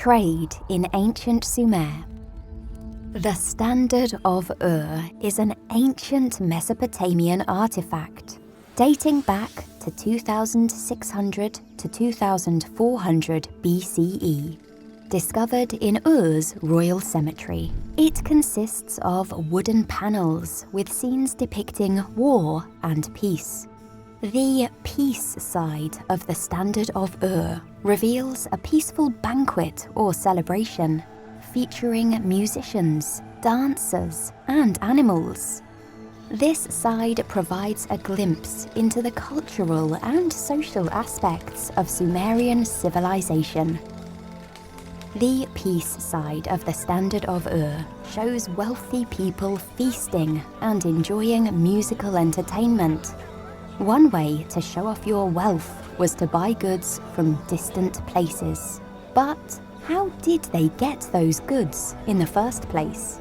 Trade in ancient Sumer. The Standard of Ur is an ancient Mesopotamian artifact dating back to 2600 to 2400 BCE, discovered in Ur's royal cemetery. It consists of wooden panels with scenes depicting war and peace. The peace side of the Standard of Ur reveals a peaceful banquet or celebration featuring musicians, dancers, and animals. This side provides a glimpse into the cultural and social aspects of Sumerian civilization. The peace side of the Standard of Ur shows wealthy people feasting and enjoying musical entertainment. One way to show off your wealth was to buy goods from distant places. But how did they get those goods in the first place?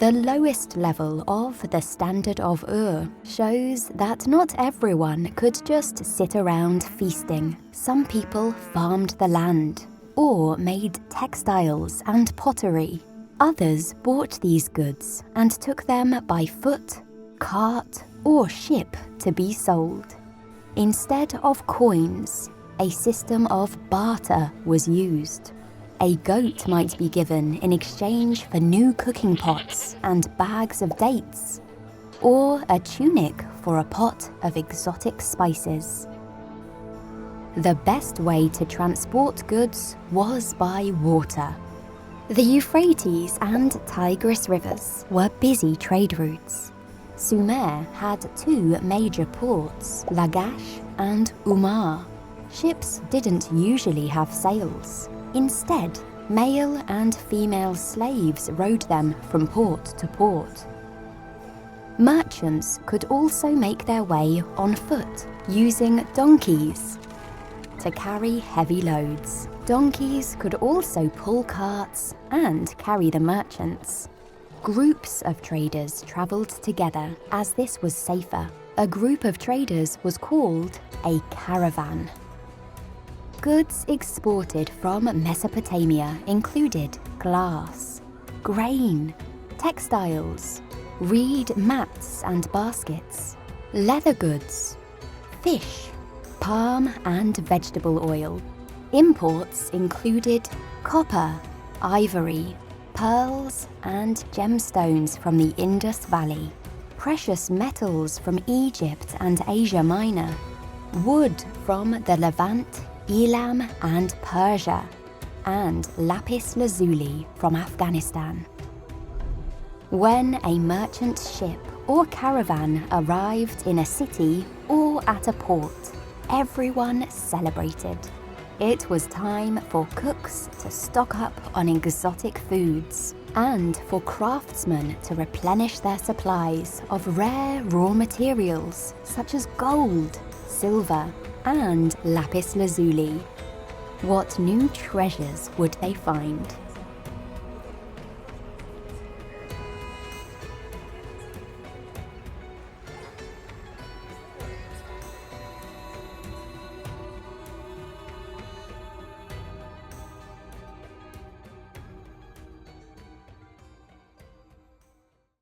The lowest level of the Standard of Ur shows that not everyone could just sit around feasting. Some people farmed the land or made textiles and pottery. Others bought these goods and took them by foot, cart, or ship to be sold. Instead of coins, a system of barter was used. A goat might be given in exchange for new cooking pots and bags of dates, or a tunic for a pot of exotic spices. The best way to transport goods was by water. The Euphrates and Tigris rivers were busy trade routes. Sumer had two major ports, Lagash and Umar. Ships didn't usually have sails. Instead, male and female slaves rowed them from port to port. Merchants could also make their way on foot, using donkeys to carry heavy loads. Donkeys could also pull carts and carry the merchants. Groups of traders traveled together as this was safer. A group of traders was called a caravan. Goods exported from Mesopotamia included glass, grain, textiles, reed mats and baskets, leather goods, fish, palm and vegetable oil. Imports included copper, ivory, pearls and gemstones from the Indus Valley, precious metals from Egypt and Asia Minor, wood from the Levant, Elam and Persia, and lapis lazuli from Afghanistan. When a merchant ship or caravan arrived in a city or at a port, everyone celebrated. It was time for cooks to stock up on exotic foods and for craftsmen to replenish their supplies of rare raw materials such as gold, silver, and lapis lazuli. What new treasures would they find?